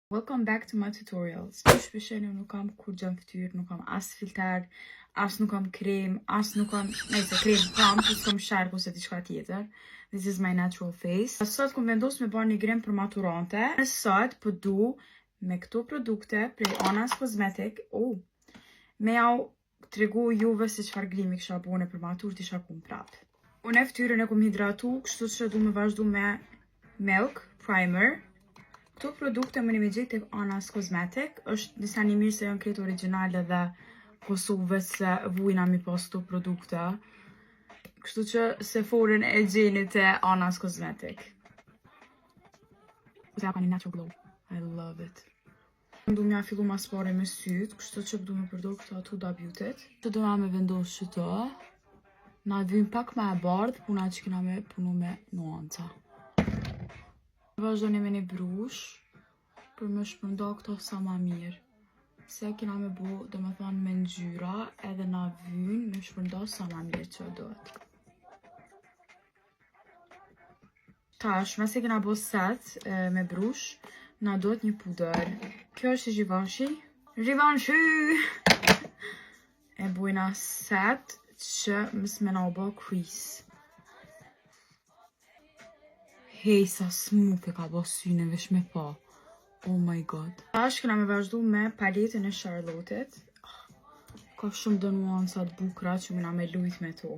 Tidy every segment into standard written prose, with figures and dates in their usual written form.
Welcome back to my tutorials. Shpeshherë nuk kam kur gjën fytyrë, nuk kam as filter, as nuk kam krem, as nuk kam, nëse krem kam, po s'kam sharp ose diçka tjetër. This is my natural face. Sot kom vendos me bërë një krem për maturante. Sot po du me këto produkte prej Anas Cosmetic, me jau tregu juve se çfarë kremi kisha bune për matur t'isha kum prap. Unë fytyrën e kom hidratu, kështu që du me vazhdu me Milk Primer. Këto produkte më një me gjithë të Anas Cosmetic, është disa një mirë se janë kretë originale dhe Kosovë se vujna mi pas këto produkte. Kështu që se forën e gjeni të Anas Cosmetic. Këta ka një natural glow. I love it. Du mja fillu mas pare me sytë, kështu që du me përdor këta Huda Beauty. Që do nga me vendos që të, na dhym pak me e bardhë, puna që kina me punu me nuanca. Vazhdoni me një brush për me shpërnda këto sa ma mirë. Se kina me bo, do me thonë me ngjyra edhe na vyn me shpërnda sa ma mirë që dohet. Tash, me se kina bo set me brush, na dohet një puder. Kjo është Givenchy. Givenchy! E bujna set që mës me na u bo crease. Hej, sa smooth e ka bo syne vesh me pa. Oh my god. Tash këna me vazhdu me paletën e Charlotte. Ka shumë dë nuancat bukra që mëna me lujt me to.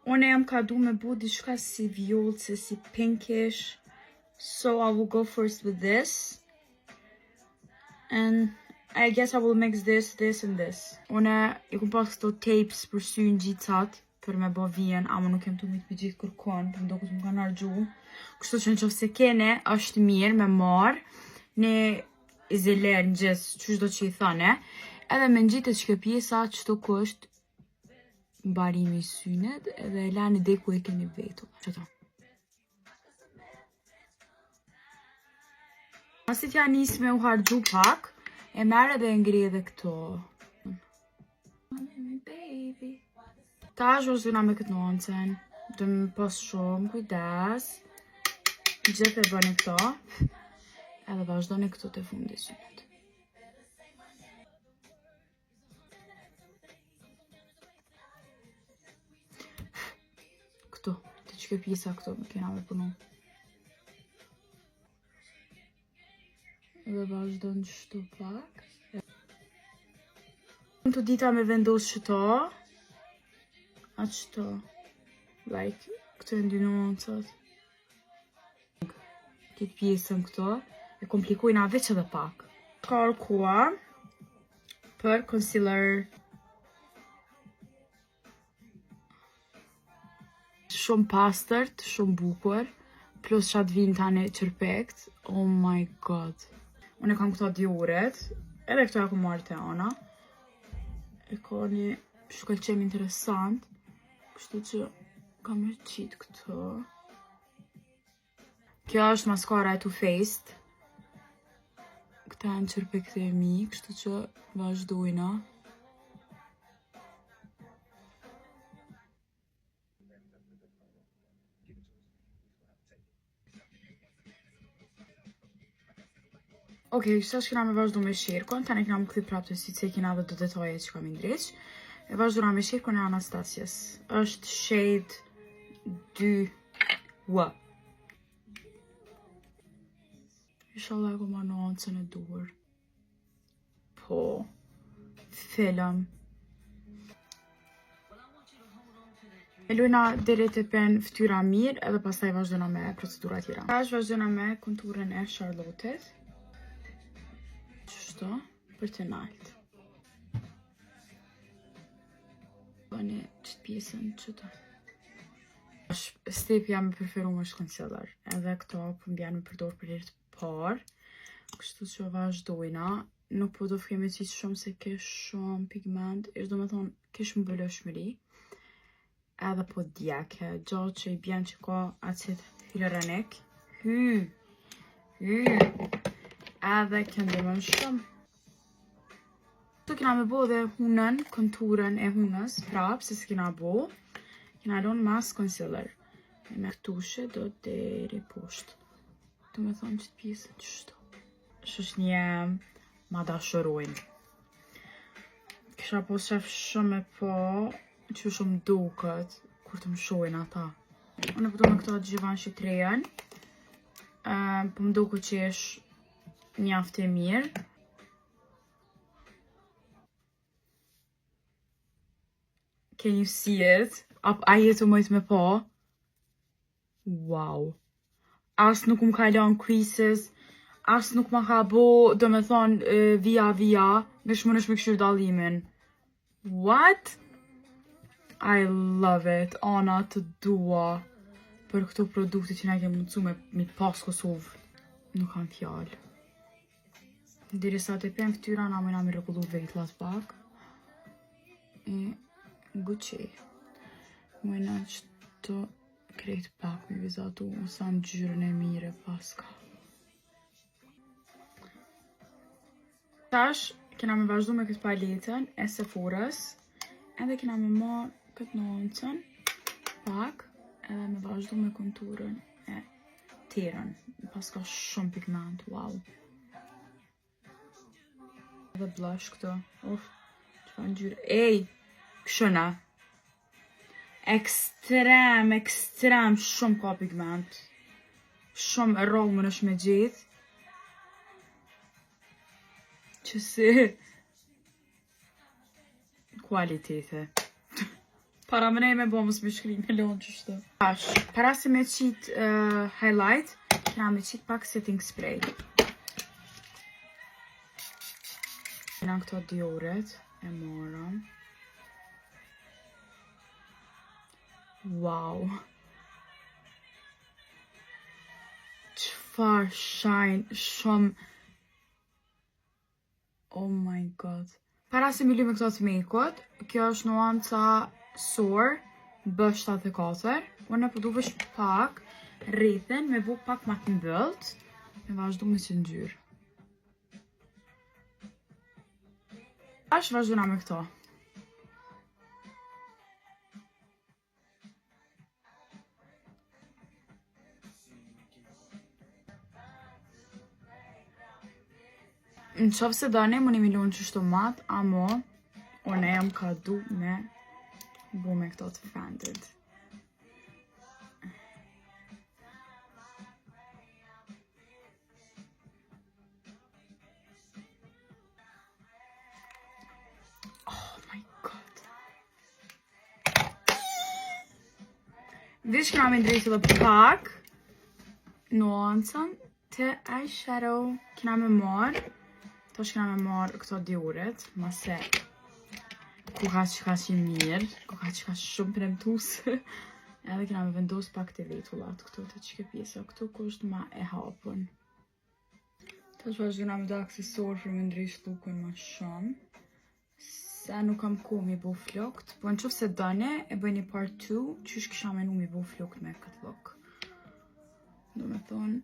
Une jam ka du me bu diçka si vjollce, si pinkish. So I will go first with this. And I guess I will mix this, and this. Une i kum pas këto tapes për synë gjithat për me bo vijen, ama nuk jem të mitë për gjithë kërkon, për mdo këtë më kanë argju. Kështu që në qofë se kene, është mirë me marë, në izoler në gjithë, që shdo që i thane, edhe me në gjithë të që pjesa që të kështë mbarimi synet, edhe e lani dhe ku e keni vetu. Qëta. Asit ja nisë me u hargju pak, e merë edhe ngri edhe këto. Baby. Ta është vazhduna me këtë nuancen, dhe me pas shumë kujdes, gjithë e bëni këto, edhe vazhdoni këto të fundi synet. Këto, të që pjesa këto më kena me punu. Edhe vazhdojnë qështu pak. Në të dita me vendos qëto, qëto, like, këto e ndy nuancat. Këtë pjesën këto, e komplikojna veç edhe pak. Ka arkuar për concealer. Shumë pastërt, shumë bukur, plus qatë vinë tani qërpekt. Oh my god. Unë e kam këto Dioret, edhe këto e ku marrë të Ana. E ka një shkëllqem interesant, kështu që kam e qitë këto. Kjo është maskara e Too Faced. Këta e në qërpekte e mi, kështu që vazhdojna. Okej, qëta që kena me vazhdu me shirkon, tani kena më këthi prapë të si që kena dhe të detaje që kam indreq. E vazhdojna me shirkon e Anastasias. Është shade 2W. Inshallah e ku ma nuancën e duhur. Po, film. E lujna deri të pen ftyra mirë edhe pastaj vazhdojna me procedura tjera. Tash vazhdojna me konturën e Charlotte. Qështu, për të naltë. Bëni qëtë pjesën qëto. Stepja me preferu më është concealer. Edhe këto për mbjanë me përdor për herë të parë. Kështu që vazhdojna. Nuk po do fkemi qitë shumë se kesh shumë pigment. Ishtë do me thonë kesh më bëllëshmëri. Edhe po djeke. Gjatë që i bjen që ka acid hyaluranik. Edhe këndimën shumë. Këtu kena me bo dhe hunën, konturën e hunës, prapë, se s'kena bo. Kena lonë mas concealer. Me këtushe do deri poshtë. Do me thonë që të pjesën qështu. shoqënia ma dashurojnë. Kisha po shef shumë e po që shumë duket kur të më shojnë ata. Unë po do me këto Givenchy trejen. Po më duket që është mjaft e mirë. Can you see it? A jetë mëjt me po? Wow. As nuk më ka lanë creases, as nuk më ka bo, do me thonë, via, veç më nësh me këshyr dalimin. What? I love it. Ana të dua për këto produkte që na kemë mundësu me pas Kosovë. Nuk kam fjallë. Dirisa të pem ftyra, na mëjna me rëkullu vetlat pak. Gucci. Mëjna që të krejt pak me vizatu, sa në gjyrën e mire paska. Tash, kena me vazhdu me këtë paletën e Sephorës, edhe kena me marrë këtë nuancën pak, edhe me vazhdu me konturën e tjerën, paska shumë pigment, wow. Edhe blush këto, që fa në gjyrë, ej, këshëna. Ekstrem, shumë ka pigment. Shumë e rollë më nësh me gjithë. Që si kualitete. Para më nej me bo mësë me shkri me lonë qështu. Para se me qit highlight, kena me qit pak setting spray. Kena këto Dioret e morëm. Wow. Qfar shine shumë. Oh my god. Para se mi lyme këto të mekut, kjo është nuanca Soar B74. Unë e përdu vesh pak rrethen me bu pak ma të mbëlt. Me vazhdu me që ngjyrë. Ashtë vazhduna me këto. Në qofë se dani, më një milon që shto matë, amo, unë jam ka du me bu me këto të Fented. Oh my god. Dish këna me ndrejtë dhe pak nuancën të eyeshadow. Këna me marë. Tash kena me marrë këto Dioret, mase kuka që që mirë, kuka që shumë premtusë. Edhe kena me vendos pak të vetullat këto të qike pjesa, këto ku është ma e hapën. Tash vazhdojna me do aksesor për me ndrejsh lukën ma shumë. Se nuk kam ku mi bu flokt, po në qofë se dane e bëjni part 2, qysh kisha menu mi bu flokt me këtë look. Do me thonë,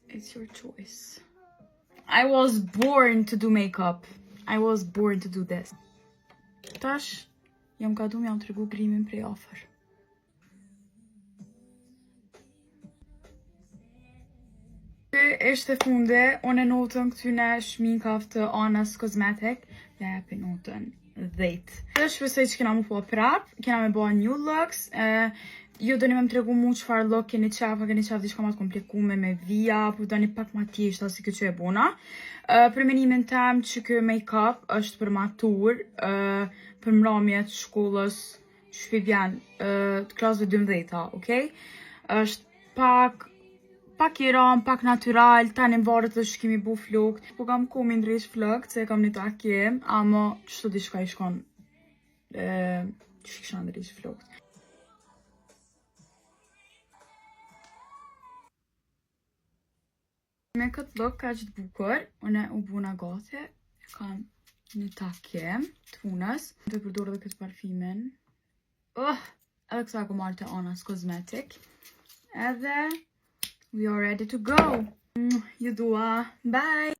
it's your choice. I was born to do makeup. I was born to do this. Tash, jam ka du me jam të regu grimin prej ofër. Ishte funde, unë e notën këtyne shminkav të Anës Cosmetic, dhe epi notën 10. Dhe shpesoj që kena mu po prap, kena me bëha new looks, ju do një me më tregu mu qëfar look keni qaf, a keni qaf diçka ma të komplikume me via, po do një pak ma tjeshta si këtë që e bona. Për menimin tem që kë make-up është për matur, për mramjet shkollës, shpibjan, të klasëve 12, okej? është pak i ram, pak natural, tani më varët dhe shkimi bu flokt. Po kam ku mi ndrejsh flokt, se kam një takim, ama qështu diçka i shkon, që kisha ndrejsh flokt. Me këtë look ka që të bukur, unë u buna gati, kam një takim të punës. Të përdorë dhe këtë parfimin. Edhe këta ku marrë të Anës Cosmetic. Edhe, we are ready to go. Ju dua, bye!